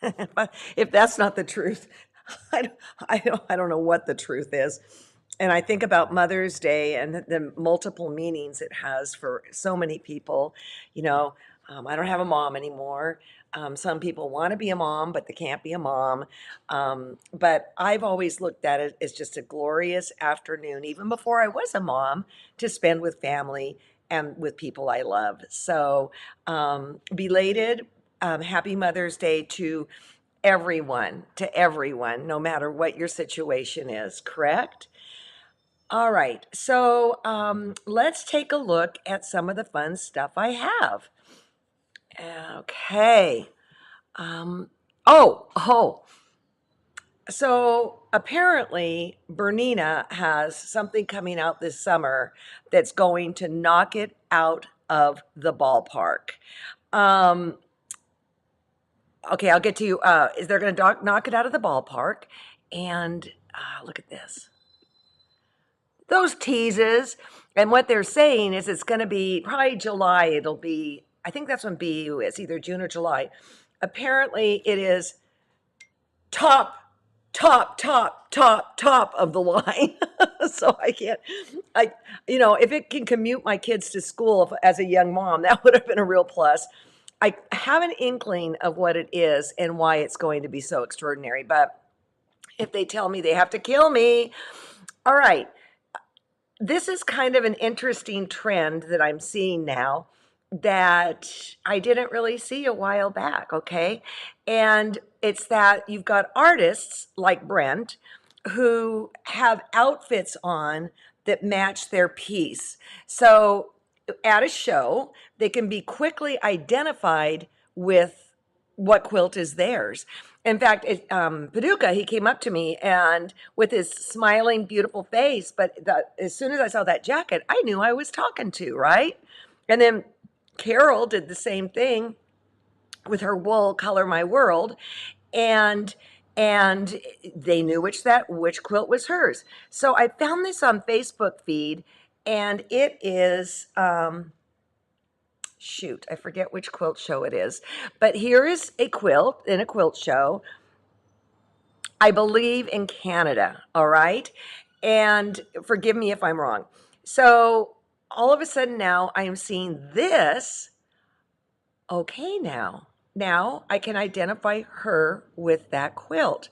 But if that's not the truth, I don't know what the truth is. And I think about Mother's Day and the multiple meanings it has for so many people. You know, I don't have a mom anymore. Some people want to be a mom, but they can't be a mom. But I've always looked at it as just a glorious afternoon, even before I was a mom, to spend with family and with people I love. So, belated happy Mother's Day to everyone, no matter what your situation is, correct? All right, so let's take a look at some of the fun stuff I have. Okay. Um, oh, so apparently Bernina has something coming out this summer that's going to knock it out of the ballpark. Um, okay, I'll get to you. Is they're going to knock it out of the ballpark? And look at this. Those teases. And what they're saying is it's going to be probably July. It'll be, I think that's when BU is, either June or July. Apparently, it is top, top of the line. So I can't, I, if it can commute my kids to school as a young mom, that would have been a real plus. I have an inkling of what it is and why it's going to be so extraordinary. But if they tell me they have to kill me, all right. This is kind of an interesting trend that I'm seeing now that I didn't really see a while back, okay? And it's that you've got artists like Brent who have outfits on that match their piece. So at a show, they can be quickly identified with what quilt is theirs. In fact, Paducah, he came up to me and with his smiling, beautiful face, but as soon as I saw that jacket, I knew I was talking to, right? And then Carol did the same thing with her wool, Color My World, and and they knew which quilt was hers. So I found this on Facebook feed, and it is shoot, I forget which quilt show it is, but here is a quilt in a quilt show, I believe in Canada, all right? And forgive me if I'm wrong. So all of a sudden now I am seeing this. Okay, now I can identify her with that quilt.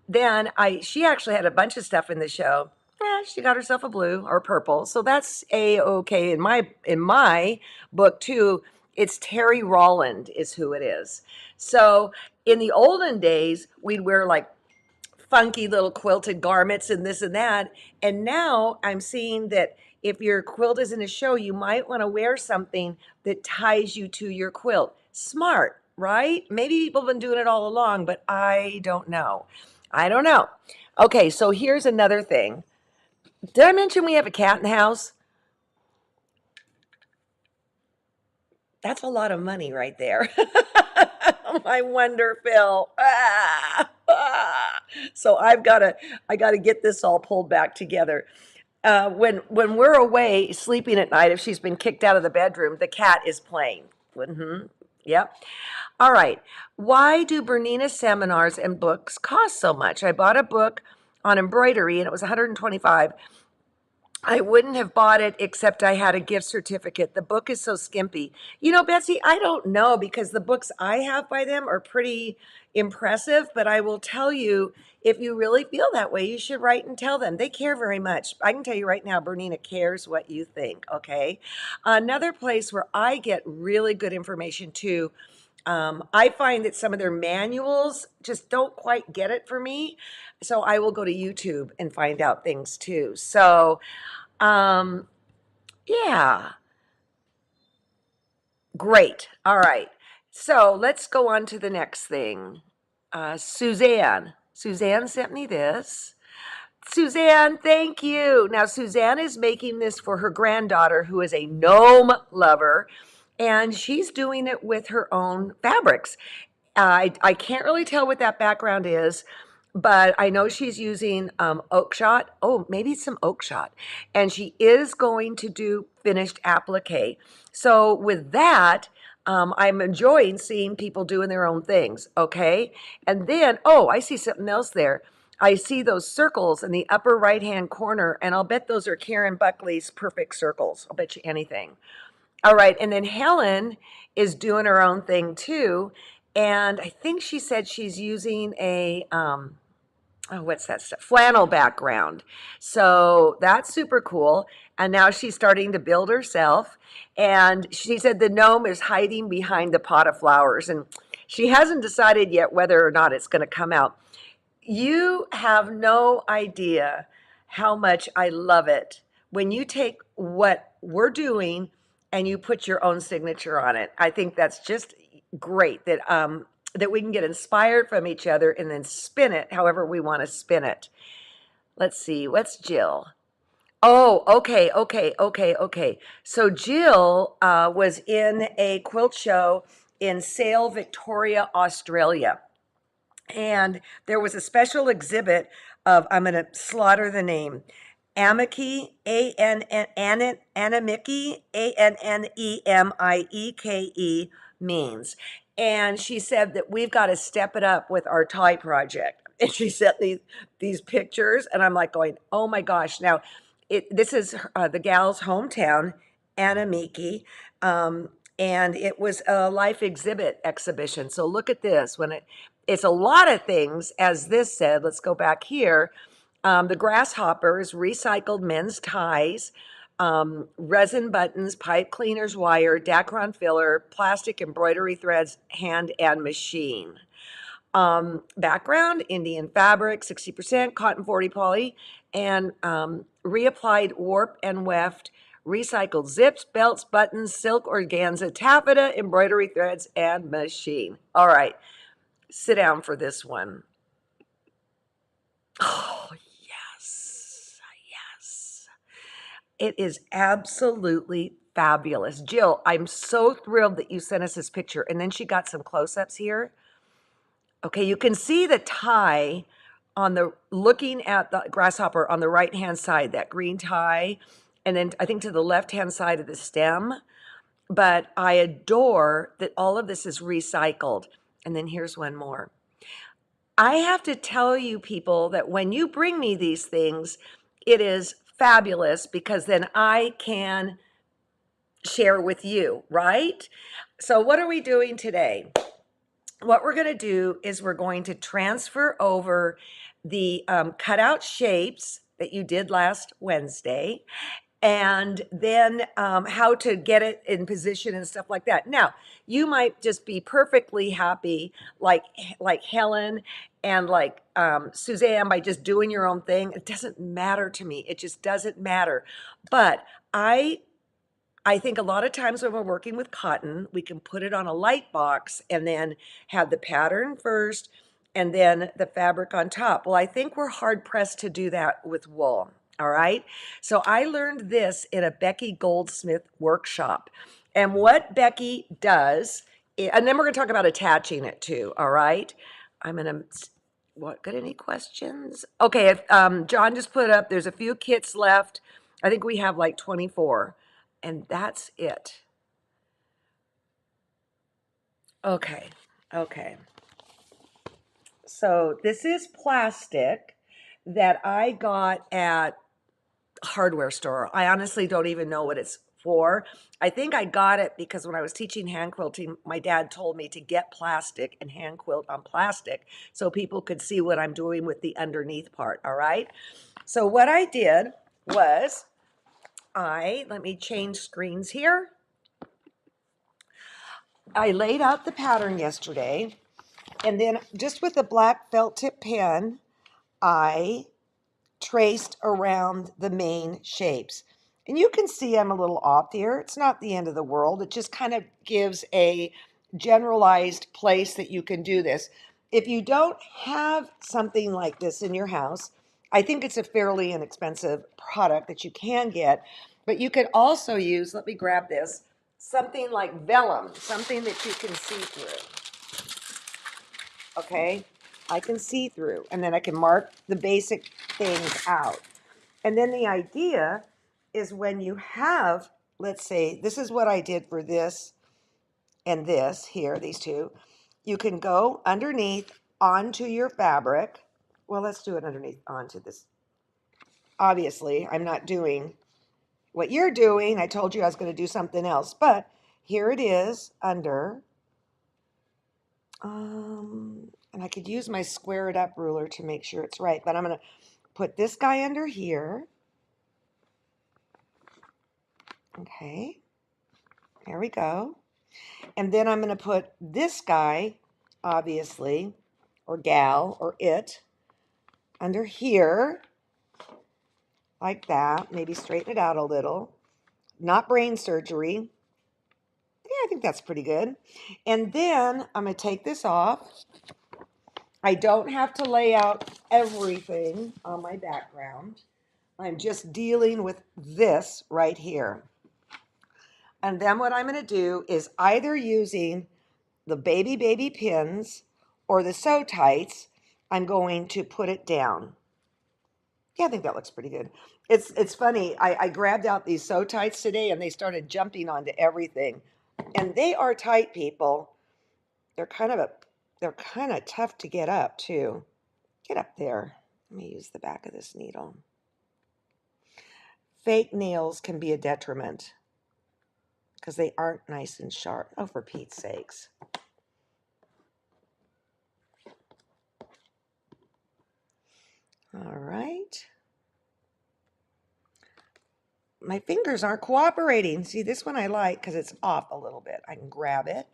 Then she actually had a bunch of stuff in the show. Yeah, she got herself a blue or purple, so that's a okay in my book too. It's Terry Rolland is who it is. So in the olden days, we'd wear like funky little quilted garments and this and that. And now I'm seeing that if your quilt is in a show, you might want to wear something that ties you to your quilt. Smart, right? Maybe people have been doing it all along, but I don't know. I don't know. Okay, so here's another thing. Did I mention we have a cat in the house? That's a lot of money right there. I wonder, Phil. So I gotta get this all pulled back together. When we're away sleeping at night, if she's been kicked out of the bedroom, the cat is playing. Yep. All right. Why do Bernina seminars and books cost so much? I bought a book on embroidery and it was 125. I wouldn't have bought it except I had a gift certificate. The book is so skimpy. Betsy, I don't know because the books I have by them are pretty impressive, but I will tell you if you really feel that way, you should write and tell them. They care very much. I can tell you right now, Bernina cares what you think, okay? Another place where I get really good information too, I find that some of their manuals just don't quite get it for me. So I will go to YouTube and find out things too. So, um, yeah, great. All right. So let's go on to the next thing. Suzanne. Suzanne sent me this. Suzanne, thank you. Now, Suzanne is making this for her granddaughter, who is a gnome lover, and she's doing it with her own fabrics. I can't really tell what that background is, but I know she's using oak shot. Oh, maybe some oak shot. And she is going to do finished applique. So with that, I'm enjoying seeing people doing their own things. Okay. And then, oh, I see something else there. I see those circles in the upper right hand corner, and I'll bet those are Karen Buckley's perfect circles. I'll bet you anything. All right. And then Helen is doing her own thing too. And I think she said she's using a, oh, what's that stuff? Flannel background. So that's super cool. And now she's starting to build herself. And she said the gnome is hiding behind the pot of flowers. And she hasn't decided yet whether or not it's going to come out. You have no idea how much I love it when you take what we're doing and you put your own signature on it. I think that's just great that we can get inspired from each other and then spin it however we want to spin it. Let's see, what's Jill? Oh, okay. So Jill was in a quilt show in Sale, Victoria, Australia. And there was a special exhibit of, I'm going to slaughter the name, Amiki, Anamiki, Anemieke means. And she said that we've got to step it up with our tie project. And she sent these pictures, and I'm like going, oh my gosh. Now, this is the gal's hometown, Anamiki. And it was a life exhibition. So look at this. It's a lot of things, as this said. Let's go back here. The grasshoppers, recycled men's ties, resin buttons, pipe cleaners, wire, Dacron filler, plastic embroidery threads, hand and machine. Background, Indian fabric, 60%, cotton 40 poly, and reapplied warp and weft, recycled zips, belts, buttons, silk, organza, taffeta, embroidery threads, and machine. All right, sit down for this one. Oh, yes. It is absolutely fabulous. Jill, I'm so thrilled that you sent us this picture. And then she got some close-ups here. Okay, you can see the tie looking at the grasshopper on the right-hand side, that green tie, and then I think to the left-hand side of the stem. But I adore that all of this is recycled. And then here's one more. I have to tell you people that when you bring me these things, it is fabulous because then I can share with you, right? So what are we doing today? What we're going to do is we're going to transfer over the cutout shapes that you did last Wednesday, and then how to get it in position and stuff like that. Now, you might just be perfectly happy like Helen and like Suzanne by just doing your own thing. It doesn't matter to me. It just doesn't matter. But I think a lot of times when we're working with cotton, we can put it on a light box and then have the pattern first and then the fabric on top. Well, I think we're hard pressed to do that with wool. All right. So I learned this in a Becky Goldsmith workshop. And what Becky does, and then we're going to talk about attaching it too. All right. I'm going to, got any questions? Okay. If, John just put up, there's a few kits left. I think we have like 24. And that's it. Okay. So this is plastic that I got at a hardware store. I honestly don't even know what it's for. I think I got it because when I was teaching hand quilting, my dad told me to get plastic and hand quilt on plastic so people could see what I'm doing with the underneath part, all right? So what I did was let me change screens here. I laid out the pattern yesterday, and then just with a black felt tip pen, I traced around the main shapes. And you can see I'm a little off here. It's not the end of the world. It just kind of gives a generalized place that you can do this. If you don't have something like this in your house, I think it's a fairly inexpensive product that you can get, but you could also use, let me grab this, something like vellum, something that you can see through. Okay, I can see through, and then I can mark the basic things out. And then the idea is when you have, let's say, this is what I did for this and this here, these two, you can go underneath onto your fabric. Well, let's do it underneath onto this. Obviously, I'm not doing what you're doing. I told you I was going to do something else, but here it is under. And I could use my square it up ruler to make sure it's right, but I'm going to put this guy under here. Okay, there we go. And then I'm going to put this guy, obviously, or gal, or it, under here, like that. Maybe straighten it out a little. Not brain surgery. Yeah, I think that's pretty good. And then I'm going to take this off. I don't have to lay out everything on my background. I'm just dealing with this right here. And then what I'm going to do is either using the baby pins or the sew tights, I'm going to put it down. Yeah, I think that looks pretty good. It's funny. I grabbed out these sew tights today and they started jumping onto everything. And they are tight, people. They're kind of tough to get up too. Get up there. Let me use the back of this needle. Fake nails can be a detriment because they aren't nice and sharp. Oh, for Pete's sakes. All right. My fingers aren't cooperating. See, this one I like because it's off a little bit. I can grab it.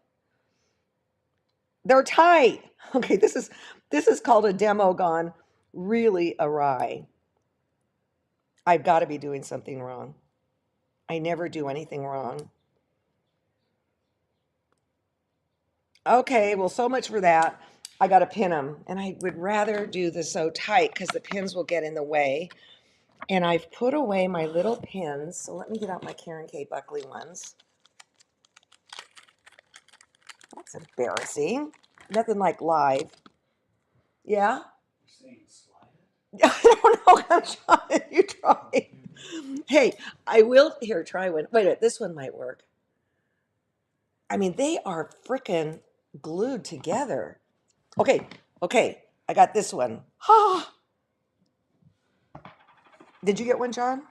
They're tight. Okay, this is called a demo gone really awry. I've got to be doing something wrong. I never do anything wrong. Okay, well, so much for that. I got to pin them, and I would rather do this so tight because the pins will get in the way. And I've put away my little pins, so let me get out my Karen K. Buckley ones. That's embarrassing. Nothing like live. Yeah? You're saying slide it? I don't know. I'm trying. You try. Hey, I will. Here, try one. Wait a minute. This one might work. I mean, they are frickin' glued together. Okay. I got this one. Ah. Did you get one, John?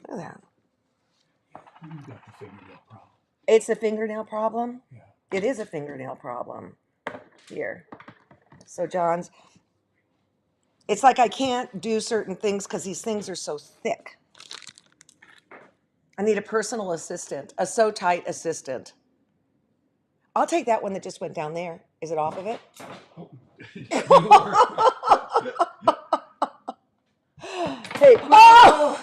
Look at that. You got the fingernail problem. It's a fingernail problem? Yeah. It is a fingernail problem. Here. So John's, it's like I can't do certain things because these things are so thick. I need a personal assistant, a sew tight assistant. I'll take that one that just went down there. Is it off of it? Hey, oh!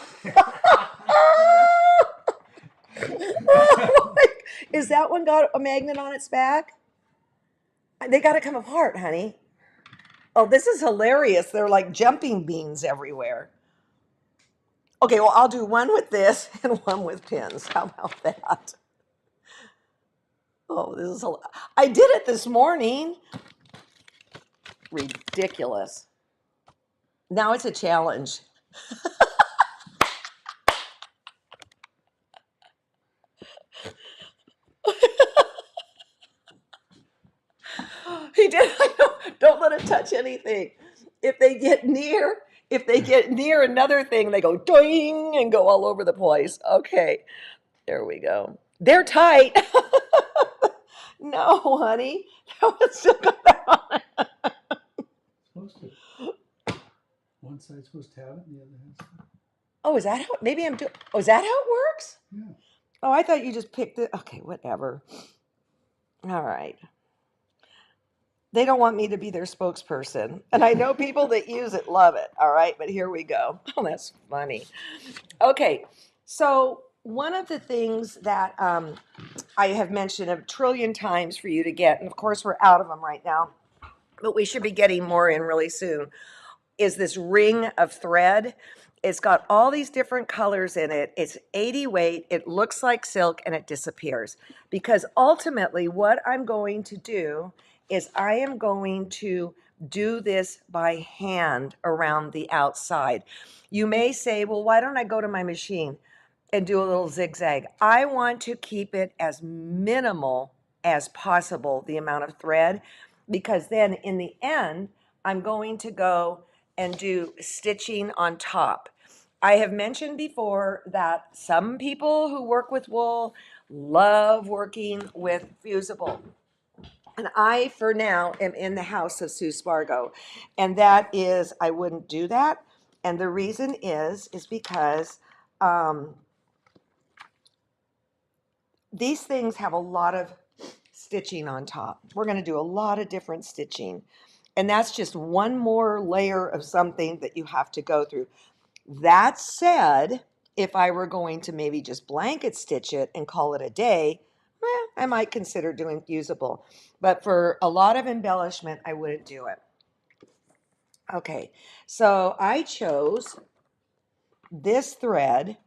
Is that one got a magnet on its back? They got to come apart, honey. Oh, this is hilarious. They're like jumping beans everywhere. Okay, well, I'll do one with this and one with pins. How about that? Oh, this is I did it this morning. Ridiculous. Now it's a challenge. He did. Don't let it touch anything. If they get near another thing, they go doing and go all over the place. Okay, there we go. They're tight. No, honey, that one's still got on. Supposed to. One side's supposed to have it, and the other has to. Oh, is that how? Maybe I'm doing. Oh, is that how it works? Yeah. Oh, I thought you just picked it. Okay, whatever. All right. They don't want me to be their spokesperson. And I know people that use it love it. All right, but here we go. Oh, that's funny. Okay, so one of the things that I have mentioned a trillion times for you to get, and of course we're out of them right now, but we should be getting more in really soon, is this ring of thread. It's got all these different colors in it. It's 80 weight. It looks like silk and it disappears. Because ultimately what I'm going to do is I am going to do this by hand around the outside. You may say, well, why don't I go to my machine? and do a little zigzag. I want to keep it as minimal as possible, the amount of thread, because then in the end, I'm going to go and do stitching on top. I have mentioned before that some people who work with wool love working with fusible. And I, for now, am in the house of Sue Spargo. And that is, I wouldn't do that. And the reason is because these things have a lot of stitching on top. We're going to do a lot of different stitching. And that's just one more layer of something that you have to go through. That said, if I were going to maybe just blanket stitch it and call it a day, I might consider doing fusible. But for a lot of embellishment, I wouldn't do it. Okay, so I chose this thread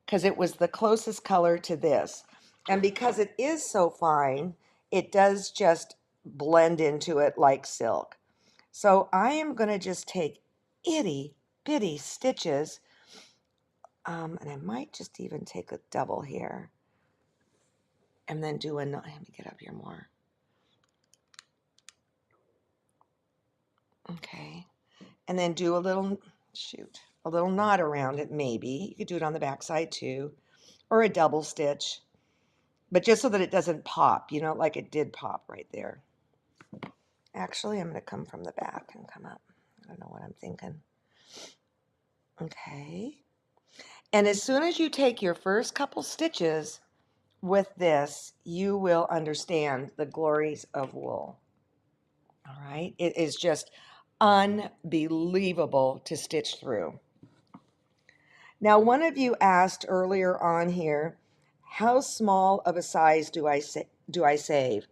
because it was the closest color to this. And because it is so fine, it does just blend into it like silk. So I am going to just take itty bitty stitches, and I might just even take a double here, and then do a, let me get up here more. Okay, and then do a little, a little knot around it maybe. You could do it on the back side too, or a double stitch, but just so that it doesn't pop, you know, like it did pop right there. Actually, I'm going to come from the back and come up. I don't know what I'm thinking. Okay. And as soon as you take your first couple stitches with this, you will understand the glories of wool. All right. It is just unbelievable to stitch through. Now, one of you asked earlier on here, how small of a size do I save?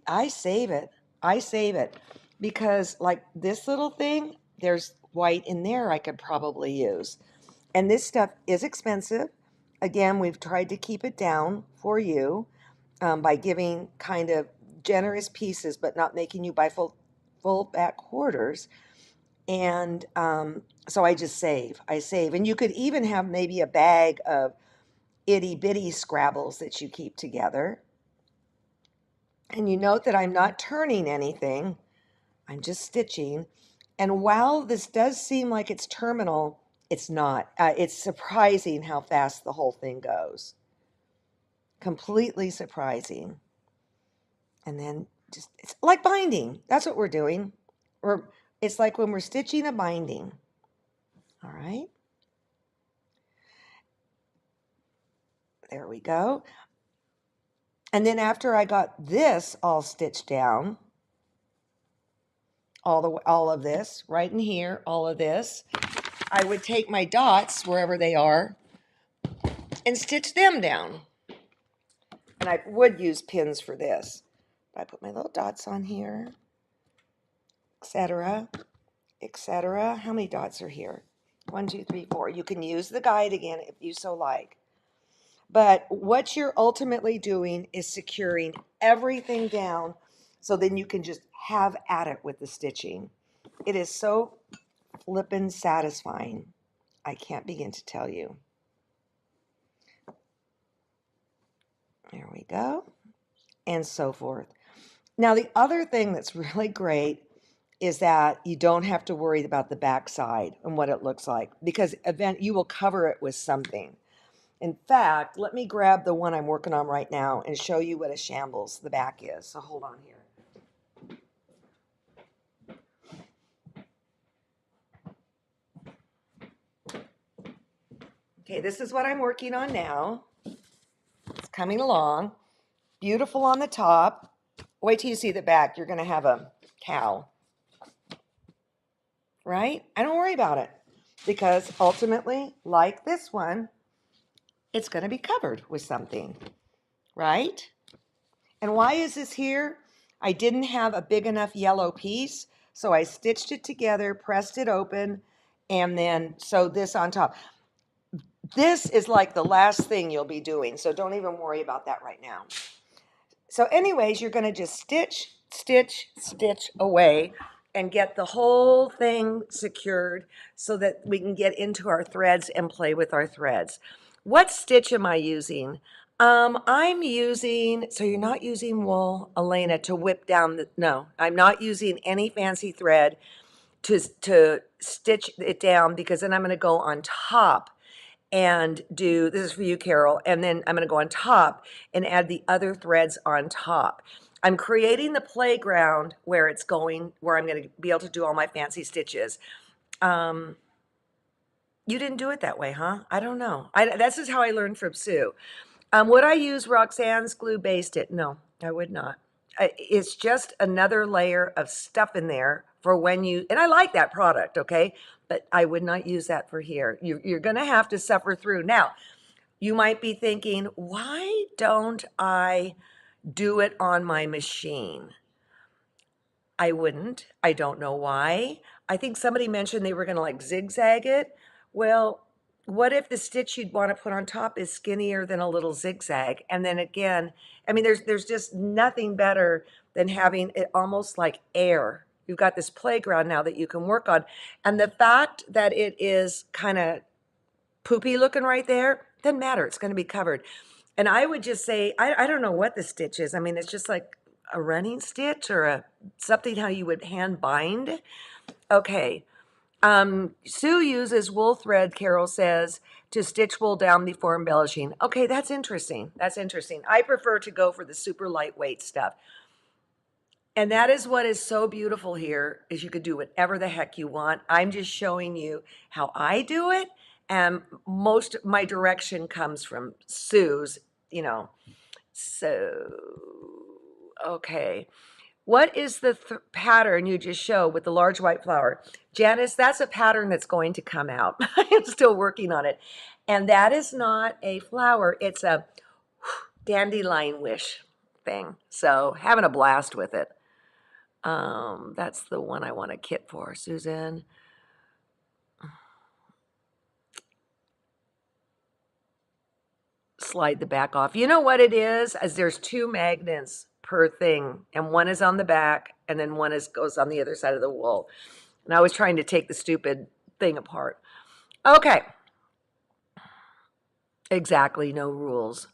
I save it. I save it because like this little thing, there's white in there I could probably use. And this stuff is expensive. Again, we've tried to keep it down for you by giving kind of generous pieces, but not making you buy full back quarters. And so I just save. I save. And you could even have maybe a bag of itty bitty scrabbles that you keep together. And you note that I'm not turning anything, I'm just stitching. And while this does seem like it's terminal, it's not. It's surprising how fast the whole thing goes. Completely surprising. And then just, it's like binding. That's what we're doing. It's like when we're stitching a binding. All right. There we go. And then after I got this all stitched down, all of this right in here, all of this, I would take my dots wherever they are and stitch them down. And I would use pins for this. I put my little dots on here, etc., etc. How many dots are here? 1, 2, 3, 4. You can use the guide again if you so like. But what you're ultimately doing is securing everything down so then you can just have at it with the stitching. It is so flippin' satisfying. I can't begin to tell you. There we go. And so forth. Now, the other thing that's really great is that you don't have to worry about the back side and what it looks like because you will cover it with something. In fact, let me grab the one I'm working on right now and show you what a shambles the back is. So hold on here. Okay, this is what I'm working on now. It's coming along. Beautiful on the top. Wait till you see the back. You're going to have a cow. Right? I don't worry about it because ultimately, like this one, it's going to be covered with something. Right? And why is this here? I didn't have a big enough yellow piece, so I stitched it together, pressed it open, and then sewed this on top. This is like the last thing you'll be doing, so don't even worry about that right now. So anyways, you're going to just stitch, stitch, stitch away and get the whole thing secured so that we can get into our threads and play with our threads. What stitch am I using? I'm using, so you're not using wool, Elena, to whip down the, no, I'm not using any fancy thread to stitch it down, because then I'm going to go on top and do, this is for you, Carol, and then I'm going to go on top and add the other threads on top. I'm creating the playground where it's going, where I'm going to be able to do all my fancy stitches. You didn't do it that way, huh? I don't know. This is how I learned from Sue. Would I use Roxanne's glue based it? No, I would not. It's just another layer of stuff in there for when you, and I like that product, okay? But I would not use that for here. You're going to have to suffer through. Now, you might be thinking, why don't I do it on my machine? I wouldn't. I don't know why. I think somebody mentioned they were going to like zigzag it. Well, what if the stitch you'd want to put on top is skinnier than a little zigzag? And then again, I mean, there's just nothing better than having it almost like air. You've got this playground now that you can work on. And the fact that it is kind of poopy looking right there, doesn't matter. It's going to be covered. And I would just say, I don't know what the stitch is. I mean, it's just like a running stitch or something how you would hand bind. Okay. Sue uses wool thread, Carol says, to stitch wool down before embellishing. Okay, that's interesting. That's interesting. I prefer to go for the super lightweight stuff. And that is what is so beautiful here, is you could do whatever the heck you want. I'm just showing you how I do it. And most of my direction comes from Sue's, you know. So, okay. What is the pattern you just showed with the large white flower? Janice, that's a pattern that's going to come out. I'm still working on it. And that is not a flower. It's a dandelion wish thing. So having a blast with it. That's the one I want a kit for, Susan. Slide the back off. You know what it is? As there's 2 magnets per thing, and one is on the back, and then one goes on the other side of the wool. And I was trying to take the stupid thing apart. Okay. Exactly, no rules.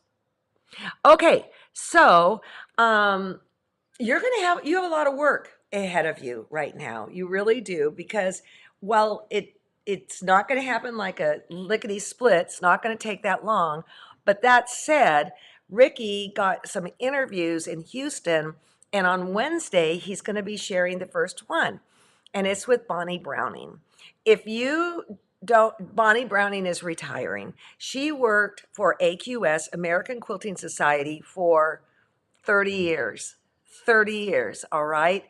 Okay, so you have a lot of work ahead of you right now. You really do, because while it's not going to happen like a lickety split, it's not going to take that long. But that said, Ricky got some interviews in Houston, and on Wednesday he's going to be sharing the first one, and it's with Bonnie Browning. If you don't, Bonnie Browning is retiring. She worked for AQS, American Quilting Society, for 30 years. 30 years, all right?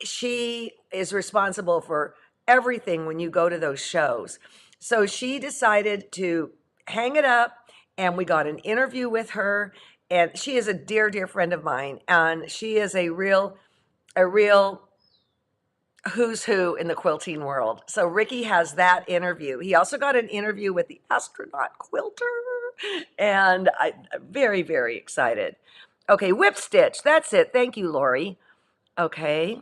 She is responsible for everything when you go to those shows. So she decided to hang it up, and we got an interview with her, and she is a dear, dear friend of mine, and she is a real who's who in the quilting world. So Ricky has that interview. He also got an interview with the astronaut quilter, and I'm very, very excited. Okay, whip stitch. That's it. Thank you, Lori. Okay.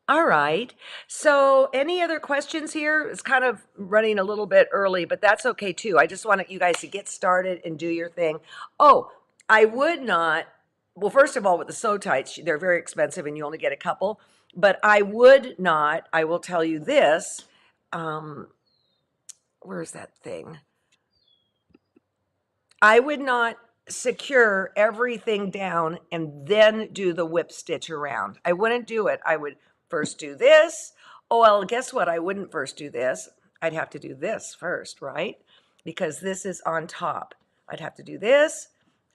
All right. So any other questions here? It's kind of running a little bit early, but that's okay too. I just wanted you guys to get started and do your thing. Oh, I would not, well, first of all, with the sew tights, they're very expensive and you only get a couple, but I would not, I will tell you this, where's that thing? I would not secure everything down and then do the whip stitch around. I wouldn't do it. I would first do this. Oh, well, guess what? I wouldn't first do this. I'd have to do this first, right? Because this is on top. I'd have to do this.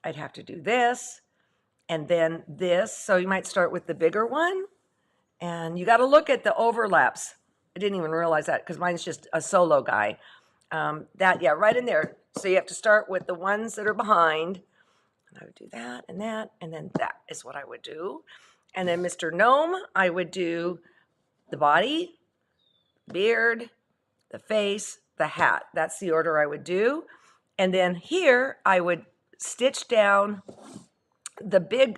I'd have to do this. And then this. So you might start with the bigger one. And you got to look at the overlaps. I didn't even realize that because mine's just a solo guy. Yeah, right in there. So you have to start with the ones that are behind. And I would do that, and then that is what I would do. And then Mr. Gnome, I would do the body, beard, the face, the hat. That's the order I would do. And then here I would stitch down the big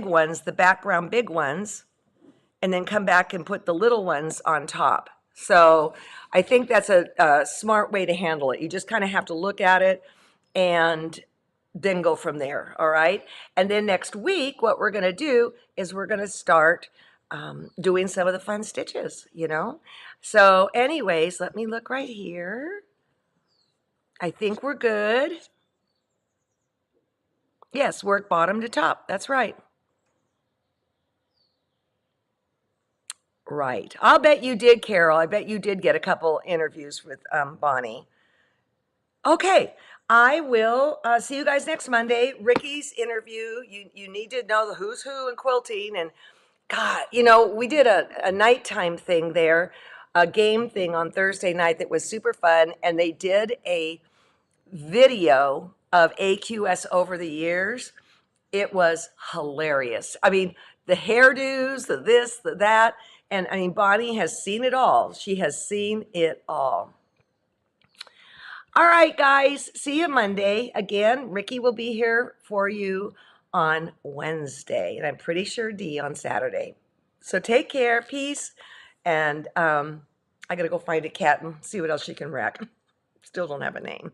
ones, the background big ones, and then come back and put the little ones on top. So I think that's a smart way to handle it. You just kind of have to look at it and then go from there. All right. And then next week, what we're going to do is we're going to start doing some of the fun stitches, you know? So, anyways, let me look right here. I think we're good. Yes, work bottom to top. That's right. Right. I'll bet you did, Carol. I bet you did get a couple interviews with Bonnie. Okay. I will see you guys next Monday. Ricky's interview. You need to know the who's who in quilting. And God, you know, we did a nighttime thing there, a game thing on Thursday night that was super fun. And they did a video of AQS over the years. It was hilarious. I mean, the hairdos, the this, the that. And I mean, Bonnie has seen it all. She has seen it all. All right, guys. See you Monday. Again, Ricky will be here for you on Wednesday. And I'm pretty sure Dee on Saturday. So take care. Peace. And I got to go find a cat and see what else she can wreck. Still don't have a name.